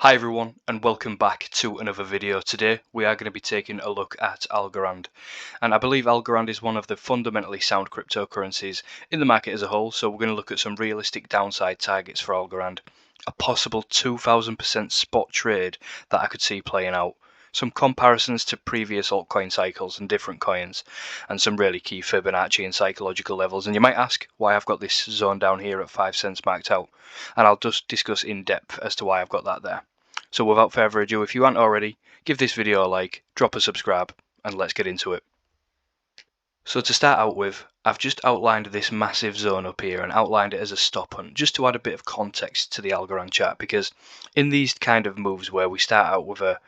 Hi everyone and welcome back to another video. Today we are going to be taking a look at Algorand, and I believe Algorand is one of the fundamentally sound cryptocurrencies in the market as a whole, so we're going to look at some realistic downside targets for Algorand, a possible 2000% spot trade that I could see playing out, some comparisons to previous altcoin cycles and different coins, and some really key Fibonacci and psychological levels. And you might ask why I've got this zone down here at 5 cents marked out, and I'll just discuss in depth as to why I've got that there. So without further ado, if you aren't already, give this video a like, drop a subscribe, and let's get into it. So to start out with, I've just outlined this massive zone up here and outlined it as a stop hunt, just to add a bit of context to the Algorand chart, because in these kind of moves where we start out with a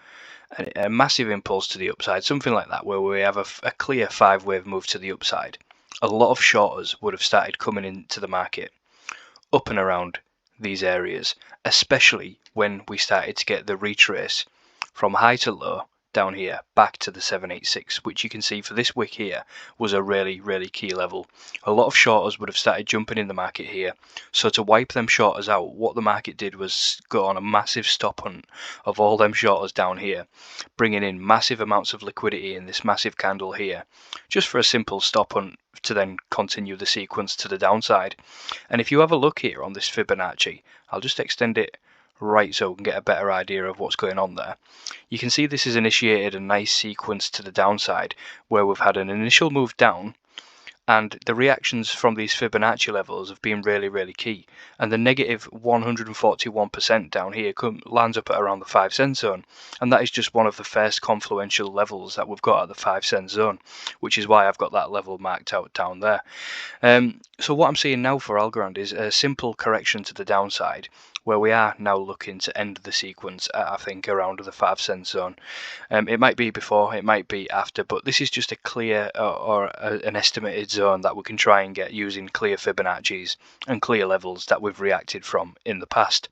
massive impulse to the upside, something like that, where we have a clear 5-wave move to the upside, a lot of shorters would have started coming into the market up and around these areas, especially when we started to get the retrace from high to low down here back to the 786, which you can see for this wick here was a really key level. A lot of shorters would have started jumping in the market here, so to wipe them shorters out, what the market did was go on a massive stop hunt of all them shorters down here, bringing in massive amounts of liquidity in this massive candle here, just for a simple stop hunt to then continue the sequence to the downside. And if you have a look here on this Fibonacci, I'll just extend it right so we can get a better idea of what's going on there. You can see this has initiated a nice sequence to the downside where we've had an initial move down, and the reactions from these Fibonacci levels have been really key, and the negative 141% down here lands up at around the 5 cent zone, and that is just one of the first confluential levels that we've got at the 5 cent zone, which is why I've got that level marked out down there. So what I'm seeing now for Algorand is a simple correction to the downside, where we are now looking to end the sequence at, I think, around the 5 cent zone. It might be before, it might be after, but this is just a clear an estimated zone that we can try and get using clear Fibonacci's and clear levels that we've reacted from in the past.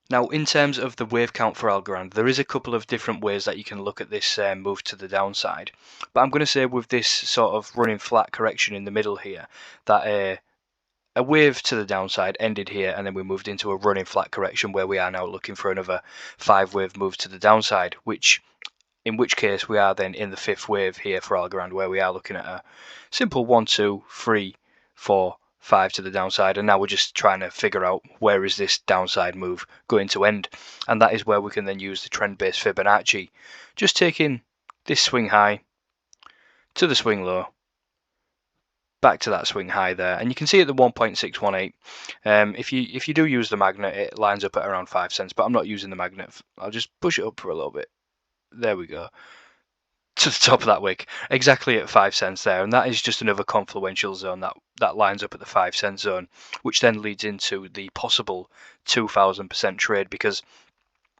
Now, in terms of the wave count for Algorand, there is a couple of different ways that you can look at this move to the downside, but I'm going to say with this sort of running flat correction in the middle here, that a wave to the downside ended here, and then we moved into a running flat correction where we are now looking for another 5-wave move to the downside, in which case we are then in the 5th wave here for Algorand, where we are looking at a simple 1, 2, 3, 4, 5 to the downside, and now we're just trying to figure out where is this downside move going to end, and that is where we can then use the trend-based Fibonacci, just taking this swing high to the swing low, back to that swing high there, and you can see at the 1.618. If you do use the magnet, it lines up at around 5 cents, but I'm not using the magnet. I'll just push it up for a little bit. There we go, to the top of that wick, exactly at 5 cents there, and that is just another confluential zone that lines up at the 5 cent zone, which then leads into the possible 2000% trade, because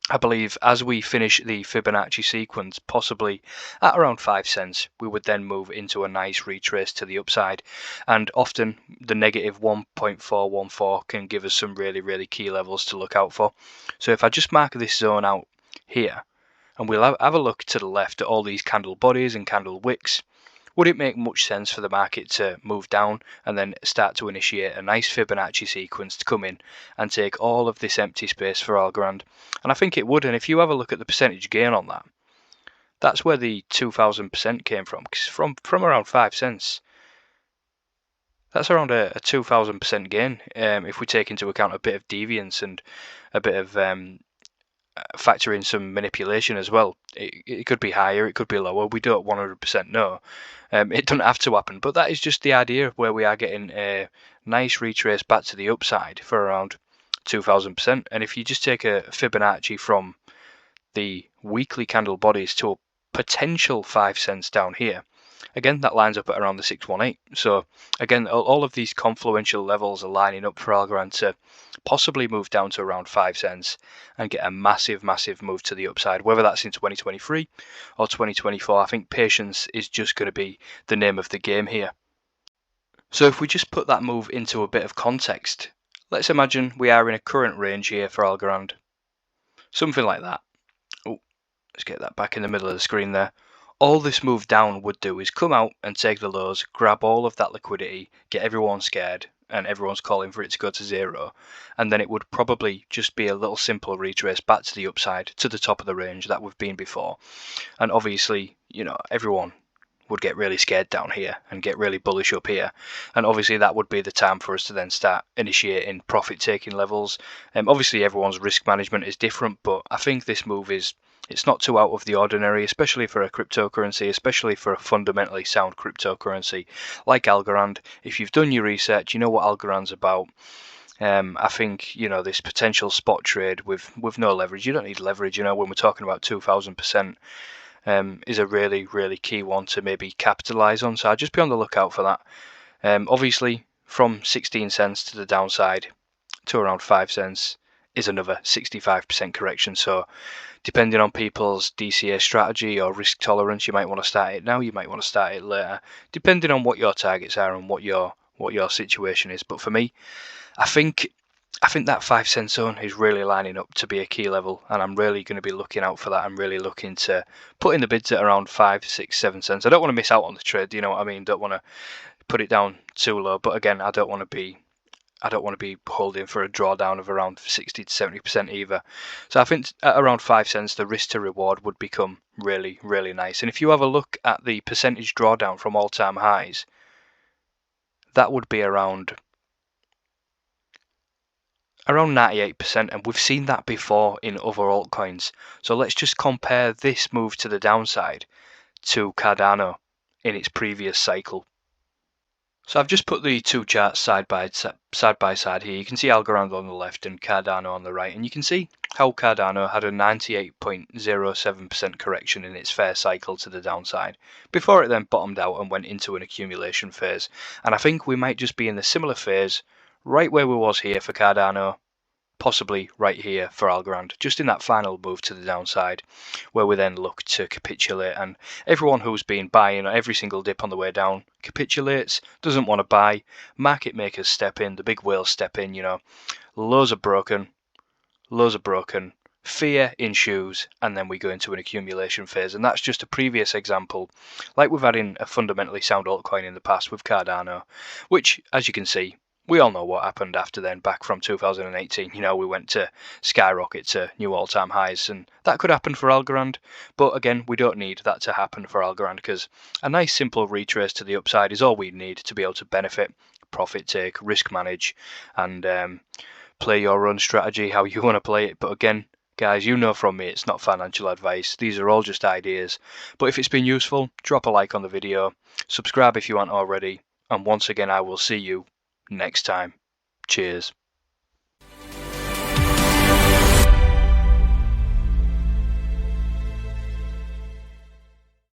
I believe as we finish the Fibonacci sequence, possibly at around 5 cents, we would then move into a nice retrace to the upside, and often the negative 1.414 can give us some really key levels to look out for. So if I just mark this zone out here, and we'll have a look to the left at all these candle bodies and candle wicks, would it make much sense for the market to move down and then start to initiate a nice Fibonacci sequence to come in and take all of this empty space for Algorand? And I think it would, and if you have a look at the percentage gain on that, that's where the 2000% came from, because from around 5 cents, that's around a 2000% gain, if we take into account a bit of deviance and a bit of factor in some manipulation as well. It could be higher, it could be lower, we don't 100% know. It doesn't have to happen, but that is just the idea where we are getting a nice retrace back to the upside for around 2000%. And if you just take a Fibonacci from the weekly candle bodies to a potential 5 cents down here, again that lines up at around the 618. So again, all of these confluential levels are lining up for Algorand to possibly move down to around 5 cents and get a massive move to the upside, whether that's in 2023 or 2024. I think patience is just going to be the name of the game here. So if we just put that move into a bit of context, let's imagine we are in a current range here for Algorand, something like that. Oh, let's get that back in the middle of the screen there. All this move down would do is come out and take the lows, grab all of that liquidity, get everyone scared, and everyone's calling for it to go to zero, and then it would probably just be a little simple retrace back to the upside, to the top of the range that we've been before. And obviously, you know, everyone would get really scared down here and get really bullish up here, and obviously that would be the time for us to then start initiating profit taking levels. Obviously everyone's risk management is different, but I think this move it's not too out of the ordinary, especially for a cryptocurrency, especially for a fundamentally sound cryptocurrency like Algorand. If you've done your research, you know what Algorand's about. I think, you know, this potential spot trade with no leverage, you don't need leverage, you know, when we're talking about 2000%, is a really, really key one to maybe capitalize on. So I'd just be on the lookout for that. Obviously, from 16 cents to the downside to around 5 cents is another 65% correction. So depending on people's DCA strategy or risk tolerance, you might want to start it now, you might want to start it later, depending on what your targets are and what your situation is. But for me, I think that 5 cent zone is really lining up to be a key level, and I'm really going to be looking out for that. I'm really looking to put in the bids at around 5, 6, 7 cents. I don't want to miss out on the trade, you know what I mean? Don't want to put it down too low, but again, I don't want to be holding for a drawdown of around 60 to 70% either. So I think at around 5 cents, the risk to reward would become really, really nice. And if you have a look at the percentage drawdown from all-time highs, that would be around 98%, and we've seen that before in other altcoins. So let's just compare this move to the downside to Cardano in its previous cycle. So I've just put the two charts side by side here. You can see Algorand on the left and Cardano on the right, and you can see how Cardano had a 98.07% correction in its fair cycle to the downside before it then bottomed out and went into an accumulation phase. And I think we might just be in a similar phase right where we was here for Cardano, possibly right here for Algorand, just in that final move to the downside, where we then look to capitulate. And everyone who's been buying every single dip on the way down capitulates, doesn't want to buy. Market makers step in, the big whales step in, you know, lows are broken, fear ensues, and then we go into an accumulation phase. And that's just a previous example, like we've had in a fundamentally sound altcoin in the past with Cardano, which, as you can see, we all know what happened after then, back from 2018. You know, we went to skyrocket to new all-time highs, and that could happen for Algorand. But again, we don't need that to happen for Algorand, because a nice simple retrace to the upside is all we need to be able to benefit, profit take, risk manage, and play your own strategy how you want to play it. But again, guys, you know from me, it's not financial advice. These are all just ideas. But if it's been useful, drop a like on the video, subscribe if you aren't already, and once again, I will see you next time. Cheers.